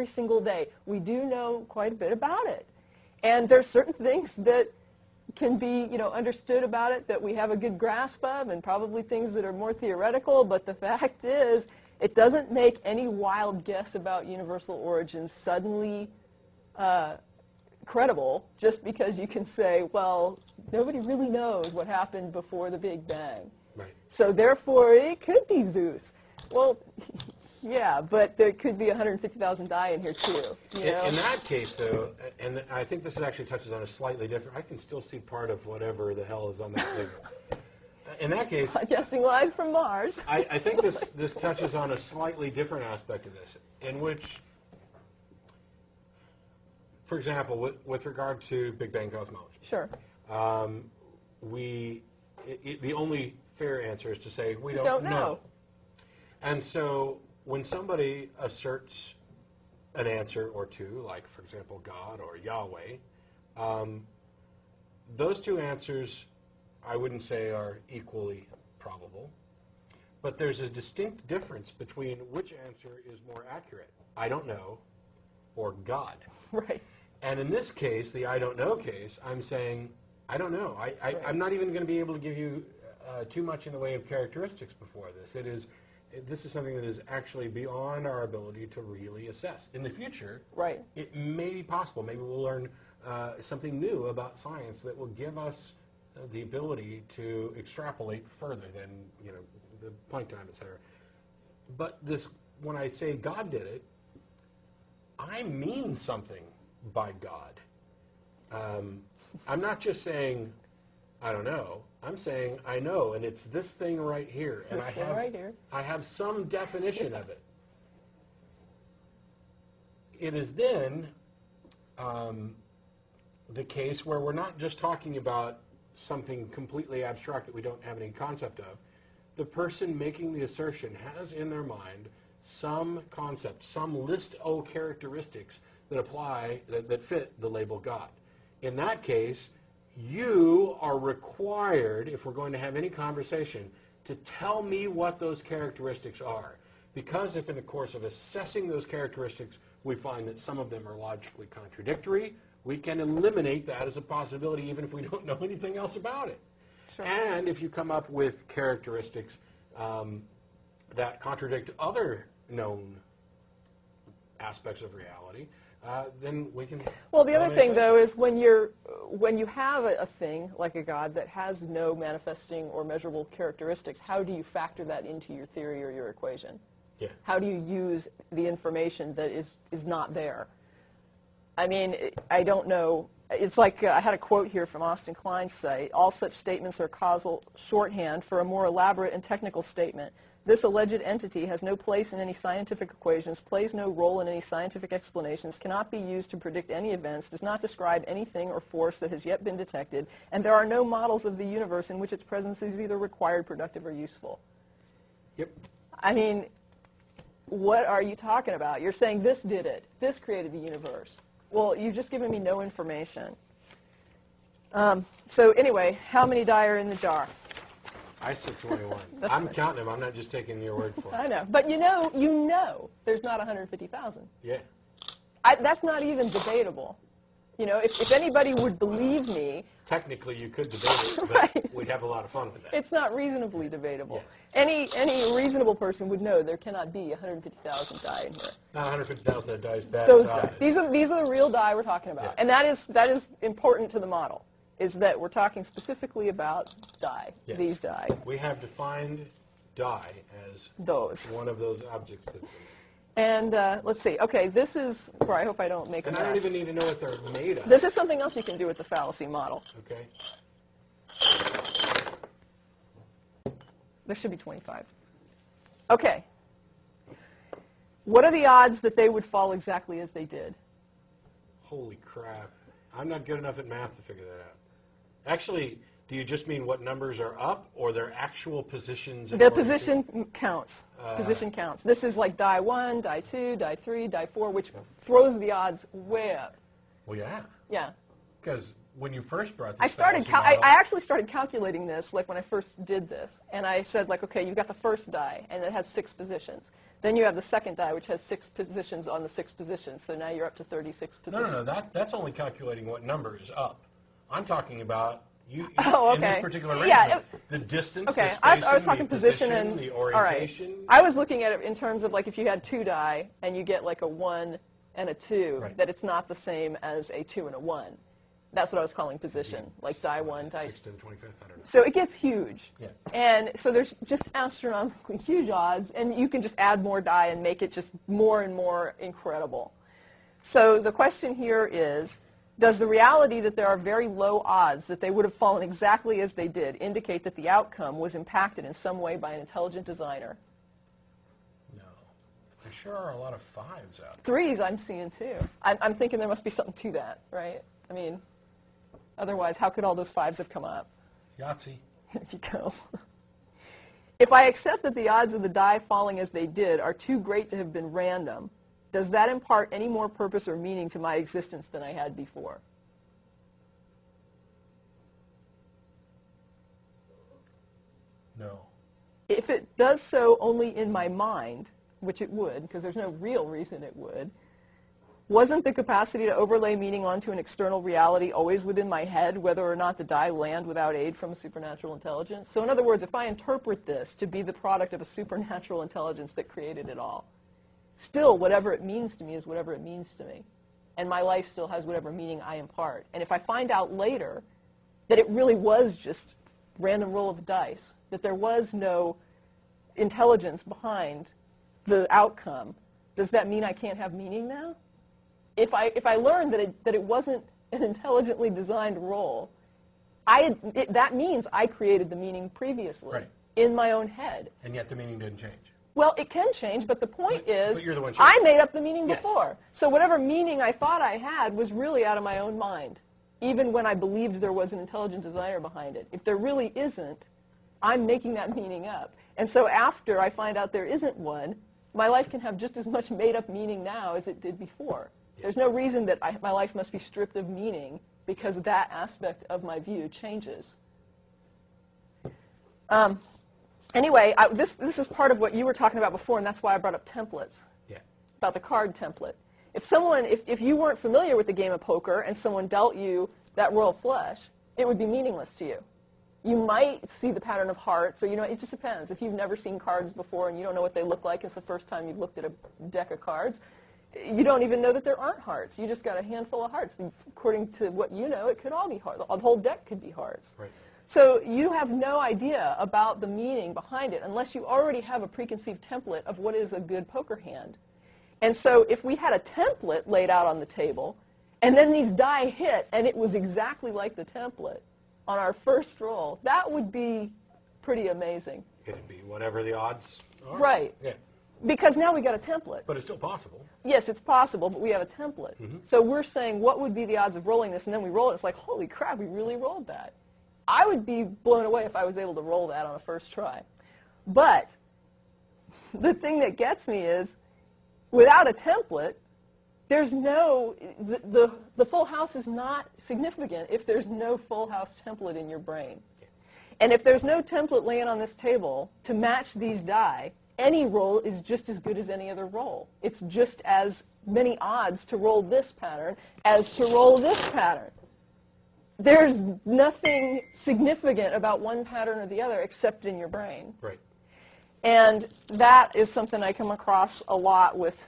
every single day. We do know quite a bit about it. And there's certain things that can be, understood about it that we have a good grasp of, and probably things that are more theoretical, but the fact is it doesn't make any wild guess about universal origins suddenly credible just because you can say, well, nobody really knows what happened before the Big Bang. Right. So therefore, it could be Zeus. Well, yeah, but there could be 150,000 die in here too. In that case, though, and I think this actually touches on a slightly different, I can still see part of whatever the hell is on that thing. In that case, podcasting live from Mars. I think this touches on a slightly different aspect of this, in which, for example, with regard to Big Bang cosmology, sure, the only fair answer is to say we don't know. And so when somebody asserts an answer or two, like, for example, God or Yahweh, those two answers I wouldn't say are equally probable, but there's a distinct difference between which answer is more accurate, I don't know, or God. Right. And in this case, the I don't know case, I'm saying, I don't know. I'm not even going to be able to give you too much in the way of characteristics before this. This is something that is actually beyond our ability to really assess. In the future, right, it may be possible. Maybe we'll learn something new about science that will give us the ability to extrapolate further than the Planck time, et cetera. But when I say God did it, I mean something by God. I'm not just saying I don't know. I'm saying I know, and it's this thing right here, and I have some definition of it. It is then the case where we're not just talking about something completely abstract that we don't have any concept of. The person making the assertion has in their mind some concept, some list of characteristics that apply, that fit the label God. In that case, you are required, if we're going to have any conversation, to tell me what those characteristics are. Because if in the course of assessing those characteristics we find that some of them are logically contradictory, we can eliminate that as a possibility even if we don't know anything else about it. Sure. And if you come up with characteristics that contradict other known aspects of reality, then we can... Well, the other thing, though, is when you have a thing like a God that has no manifesting or measurable characteristics, how do you factor that into your theory or your equation? Yeah. How do you use the information that is not there? I mean, I don't know. It's like I had a quote here from Austin Klein's site. All such statements are causal shorthand for a more elaborate and technical statement. This alleged entity has no place in any scientific equations, plays no role in any scientific explanations, cannot be used to predict any events, does not describe anything or force that has yet been detected, and there are no models of the universe in which its presence is either required, productive, or useful. Yep. I mean, what are you talking about? You're saying this did it. This created the universe. Well, you've just given me no information. So anyway, how many die are in the jar? I said 21. I'm counting them. I'm not just taking your word for it. I know. But you know there's not 150,000. Yeah. That's not even debatable. You know, if anybody would believe me... Technically, you could debate it, but right. We'd have a lot of fun with that. It's not reasonably debatable. Yes. Any reasonable person would know there cannot be 150,000 die in here. Not 150,000 dice. Those die. These are the real die we're talking about. Yeah. And that is important to the model, is that we're talking specifically about die, yes. These die. We have defined die as those. One of those objects that's in there. And let's see. Okay, this is where I hope I don't make a mess. And I don't even need to know what they're made of. This is something else you can do with the fallacy model. Okay. There should be 25. Okay. What are the odds that they would fall exactly as they did? Holy crap. I'm not good enough at math to figure that out. Actually, do you just mean what numbers are up or their actual positions? The position counts. Position counts. This is like die 1, die 2, die 3, die 4, which throws the odds way up. Well, yeah. Yeah. Because when you first brought this I actually started calculating this like when I first did this. And I said, like, okay, you've got the first die, and it has 6 positions. Then you have the second die, which has 6 positions on the 6 positions. So now you're up to 36 positions. No. That's only calculating what number is up. I'm talking about in this particular arrangement, the distance, the spacing, I was talking the position, and the orientation. All right. I was looking at it in terms of like if you had 2 die and you get like a 1 and a 2, right. that it's not the same as a 2 and a 1. That's what I was calling position, like die 1, die 2. 6 to the 25th, I don't know. So it gets huge. Yeah. And so there's just astronomically huge odds, and you can just add more die and make it just more and more incredible. So the question here is, does the reality that there are very low odds that they would have fallen exactly as they did indicate that the outcome was impacted in some way by an intelligent designer? No. There sure are a lot of 5s out 3s I'm seeing too. I'm thinking there must be something to that, right? I mean, otherwise, how could all those 5s have come up? Yahtzee. There you go. If I accept that the odds of the die falling as they did are too great to have been random, does that impart any more purpose or meaning to my existence than I had before? No. If it does so only in my mind, which it would, because there's no real reason it would, wasn't the capacity to overlay meaning onto an external reality always within my head, whether or not the die land without aid from a supernatural intelligence? So in other words, if I interpret this to be the product of a supernatural intelligence that created it all, still, whatever it means to me is whatever it means to me. And my life still has whatever meaning I impart. And if I find out later that it really was just random roll of dice, that there was no intelligence behind the outcome, does that mean I can't have meaning now? If I learned that it wasn't an intelligently designed roll, that means I created the meaning previously in my own head. And yet the meaning didn't change. Well, it can change, but the point is but you're the one I made up the meaning before. So whatever meaning I thought I had was really out of my own mind, even when I believed there was an intelligent designer behind it. If there really isn't, I'm making that meaning up. And so after I find out there isn't one, my life can have just as much made-up meaning now as it did before. There's no reason that my life must be stripped of meaning because that aspect of my view changes. Anyway, this is part of what you were talking about before, and that's why I brought up templates, about the card template. If you weren't familiar with the game of poker and someone dealt you that royal flush, it would be meaningless to you. You might see the pattern of hearts, or it just depends. If you've never seen cards before and you don't know what they look like, it's the first time you've looked at a deck of cards, you don't even know that there aren't hearts. You just got a handful of hearts. According to what you know, it could all be hearts. The whole deck could be hearts. Right. So you have no idea about the meaning behind it unless you already have a preconceived template of what is a good poker hand. And so if we had a template laid out on the table, and then these die hit, and it was exactly like the template on our first roll, that would be pretty amazing. It'd be whatever the odds are. Right. Yeah. Because now we got a template. But it's still possible. Yes, it's possible, but we have a template. Mm-hmm. So we're saying, what would be the odds of rolling this? And then we roll it. It's like, holy crap, we really rolled that. I would be blown away if I was able to roll that on a first try. But the thing that gets me is, without a template, there's no, the full house is not significant if there's no full house template in your brain. And if there's no template laying on this table to match these die, any roll is just as good as any other roll. It's just as many odds to roll this pattern as to roll this pattern. There's nothing significant about one pattern or the other except in your brain. Right. And that is something I come across a lot with